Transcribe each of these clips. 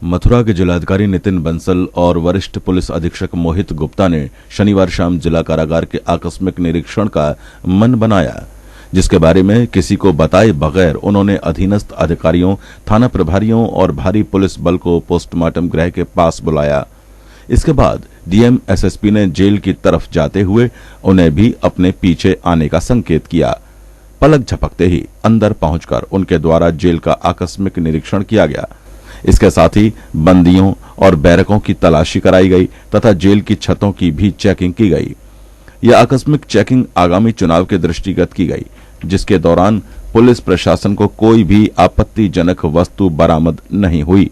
मथुरा के जिलाधिकारी नितिन बंसल और वरिष्ठ पुलिस अधीक्षक मोहित गुप्ता ने शनिवार शाम जिला कारागार के आकस्मिक निरीक्षण का मन बनाया, जिसके बारे में किसी को बताए बगैर उन्होंने अधीनस्थ अधिकारियों, थाना प्रभारियों और भारी पुलिस बल को पोस्टमार्टम गृह के पास बुलाया। इसके बाद डीएम एसएसपी ने जेल की तरफ जाते हुए उन्हें भी अपने पीछे आने का संकेत किया। पलक झपकते ही अंदर पहुंचकर उनके द्वारा जेल का आकस्मिक निरीक्षण किया गया। इसके साथ ही बंदियों और बैरकों की तलाशी कराई गई तथा जेल की छतों की भी चेकिंग की गई। यह आकस्मिक चेकिंग आगामी चुनाव के दृष्टिगत की गई, जिसके दौरान पुलिस प्रशासन को कोई भी आपत्तिजनक वस्तु बरामद नहीं हुई।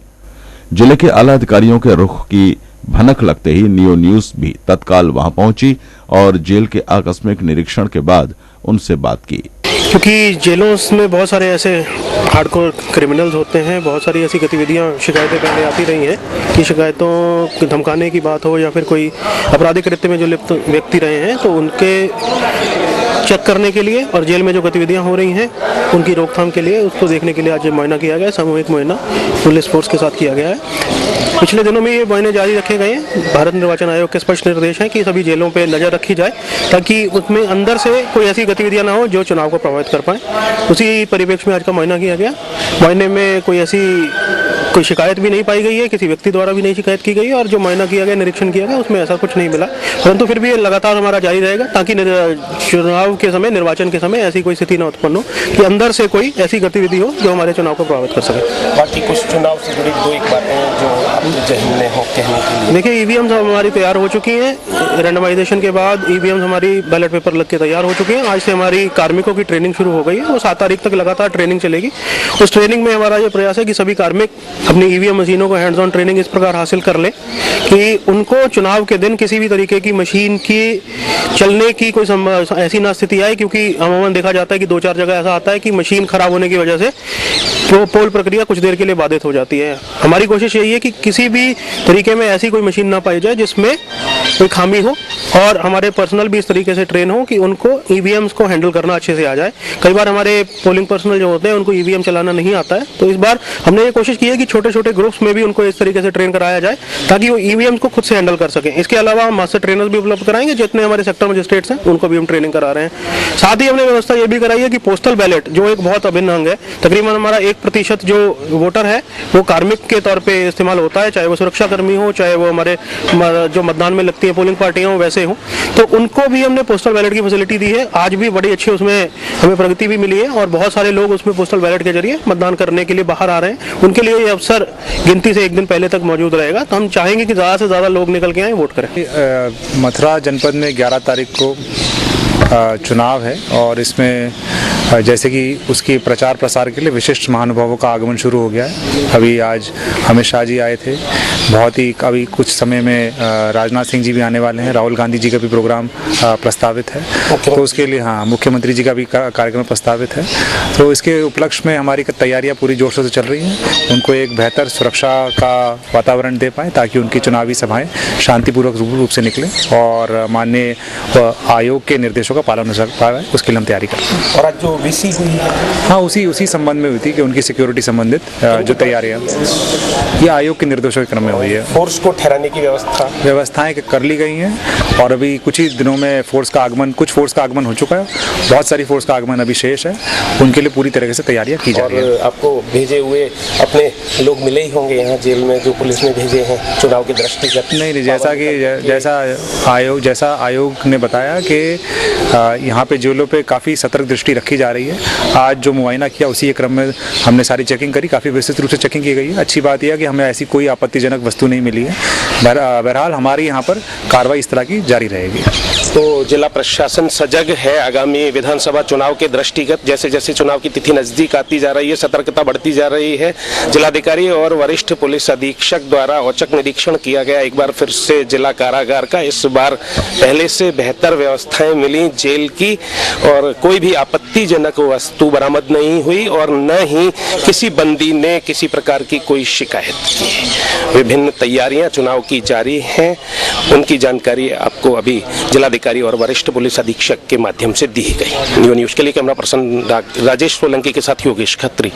जिले के आला अधिकारियों के रुख की भनक लगते ही नियो न्यूज भी तत्काल वहां पहुंची और जेल के आकस्मिक निरीक्षण के बाद उनसे बात की। क्योंकि जेलों में बहुत सारे ऐसे हार्डकोर क्रिमिनल्स होते हैं, बहुत सारी ऐसी गतिविधियां, शिकायतें पहले आती रही हैं कि शिकायतों धमकाने की बात हो या फिर कोई आपराधिक कृत्य में जो लिप्त व्यक्ति रहे हैं तो उनके चेक करने के लिए और जेल में जो गतिविधियां हो रही हैं उनकी रोकथाम के लिए उसको देखने के लिए आज मुआयना किया गया है। सामूहिक मुआयना पुलिस फोर्स के साथ किया गया है। पिछले दिनों में ये मुआयने जारी रखे गए हैं। भारत निर्वाचन आयोग के स्पष्ट निर्देश हैं कि सभी जेलों पर नजर रखी जाए ताकि उसमें अंदर से कोई ऐसी गतिविधियां ना हो जो चुनाव को प्रभावित कर पाए। उसी परिप्रेक्ष्य में आज का मुआयना किया गया। मुआयने में कोई शिकायत भी नहीं पाई गई है, किसी व्यक्ति द्वारा भी नहीं शिकायत की गई और जो मुआयना किया गया, निरीक्षण किया गया, उसमें ऐसा कुछ नहीं मिला। परंतु फिर भी ये लगातार हमारा जारी रहेगा ताकि चुनाव के समय, निर्वाचन के समय ऐसी कोई स्थिति न उत्पन्न हो कि अंदर से कोई ऐसी गतिविधि हो जो हमारे चुनाव को प्रभावित कर सके। बाकी कुछ चुनाव से जुड़ी दो एक बातें जो आपके जहन में हो कहने के लिए। देखिए, ईवीएम हमारी तैयार हो चुकी हैं। रैंडमाइजेशन के बाद ईवीएम हमारी बैलेट पेपर लग के तैयार हो चुके हैं। आज से हमारी कार्मिकों की ट्रेनिंग शुरू हो गई है। वो 7 तारीख तक लगातार ट्रेनिंग चलेगी। उस ट्रेनिंग में हमारा ये प्रयास है कि सभी कार्मिक अपनी ईवीएम मशीनों को हैंड्स ऑन ट्रेनिंग इस प्रकार हासिल कर ले कि उनको चुनाव के दिन किसी भी तरीके की मशीन की चलने की कोई ऐसी ना स्थिति आए, क्योंकि अमूमन देखा जाता है कि 2-4 जगह ऐसा आता है कि मशीन खराब होने की वजह से पोल प्रक्रिया कुछ देर के लिए बाधित हो जाती है। हमारी कोशिश यही है कि किसी भी तरीके में ऐसी कोई मशीन ना पाई जाए जिसमें कोई खामी हो और हमारे पर्सनल भी इस तरीके से ट्रेन हो कि उनको ईवीएम्स को हैंडल करना अच्छे से आ जाए। कई बार हमारे पोलिंग पर्सनल जो होते हैं उनको ईवीएम चलाना नहीं आता है, तो इस बार हमने ये कोशिश की है कि छोटे छोटे ग्रुप्स में भी उनको इस तरीके से ट्रेन कराया जाए ताकि वो ईवीएम को खुद से हैंडल कर सकें। इसके अलावा हम मास्टर ट्रेनर्स भी उपलब्ध कराएंगे। जितने हमारे सेक्टर मजिस्ट्रेट्स हैं उनको भी हम ट्रेनिंग करा रहे हैं। साथ ही हमने व्यवस्था ये भी कराई है कि पोस्टल बैलेट जो एक बहुत अभिन्न अंग है, तकरीबन हमारा 1% जो वोटर है वो कार्मिक के तौर पे इस्तेमाल होता है, चाहे वो सुरक्षा कर्मी हो, चाहे वो हमारे जो मतदान में लगती है पोलिंग पार्टियां हो वैसे हो, तो उनको भी हमने पोस्टल बैलेट की फैसिलिटी दी है। आज भी बड़ी अच्छी उसमें हमें प्रगति भी मिली है और बहुत सारे लोग उसमें पोस्टल बैलेट के जरिए मतदान करने के लिए बाहर आ रहे हैं। उनके लिए ये अवसर गिनती से एक दिन पहले तक मौजूद रहेगा, तो हम चाहेंगे कि ज़्यादा से ज़्यादा लोग निकल के आए, वोट करें। मथुरा जनपद में 11 तारीख को चुनाव है और इसमें जैसे कि उसकी प्रचार प्रसार के लिए विशिष्ट महानुभावों का आगमन शुरू हो गया है। अभी आज अमित शाह जी आए थे, बहुत ही अभी कुछ समय में राजनाथ सिंह जी भी आने वाले हैं, राहुल गांधी जी का भी प्रोग्राम प्रस्तावित है, तो उसके लिए मुख्यमंत्री जी का भी कार्यक्रम प्रस्तावित है। तो इसके उपलक्ष्य में हमारी तैयारियां पूरी जोर शोर से चल रही हैं। उनको एक बेहतर सुरक्षा का वातावरण दे पाएँ ताकि उनकी चुनावी सभाएँ शांतिपूर्वक रूप से निकलें और माननीय आयोग के निर्देशों का पालन हो पाए, उसके लिए हम तैयारी करते हैं। और आज जो वीसी हुई है, हाँ, उसी संबंध में हुई थी कि उनकी सिक्योरिटी संबंधित जो तैयारियां ये आयोग के निर्देशों के क्रम में हुई है। फोर्स को ठहराने की व्यवस्थाएं कर ली गई हैं और अभी कुछ ही दिनों में कुछ फोर्स का आगमन हो चुका है। बहुत सारी फोर्स का आगमन अभी शेष है, उनके लिए पूरी तरीके से तैयारियां की जा रही है। आपको भेजे हुए अपने लोग मिले ही होंगे यहाँ जेल में जो पुलिस ने भेजे हैं चुनाव के दृष्टिगत? नहीं, जैसा आयोग ने बताया कि यहाँ पे जेलों पे काफ़ी सतर्क दृष्टि रखी जा रही है। आज जो मुआयना किया उसी के क्रम में हमने सारी चेकिंग करी, काफ़ी विस्तृत रूप से चेकिंग की गई है। अच्छी बात यह है कि हमें ऐसी कोई आपत्तिजनक वस्तु नहीं मिली है। बहरहाल हमारी यहाँ पर कार्रवाई इस तरह की जारी रहेगी। तो जिला प्रशासन सजग है आगामी विधानसभा चुनाव के दृष्टिगत। जैसे जैसे चुनाव की तिथि नजदीक आती जा रही है, सतर्कता बढ़ती जा रही है। जिलाधिकारी और वरिष्ठ पुलिस अधीक्षक द्वारा औचक निरीक्षण किया गया एक बार फिर से जिला कारागार का। इस बार पहले से बेहतर व्यवस्थाएं मिली जेल की और कोई भी आपत्तिजनक वस्तु बरामद नहीं हुई और न ही किसी बंदी ने किसी प्रकार की कोई शिकायत की। विभिन्न तैयारियां चुनाव की जारी हैं, उनकी जानकारी आपको अभी जिलाधिकारी और वरिष्ठ पुलिस अधीक्षक के माध्यम से दी गई। न्यू न्यूज के लिए कैमरा पर्सन राजेश सोलंकी के साथ योगेश खत्री।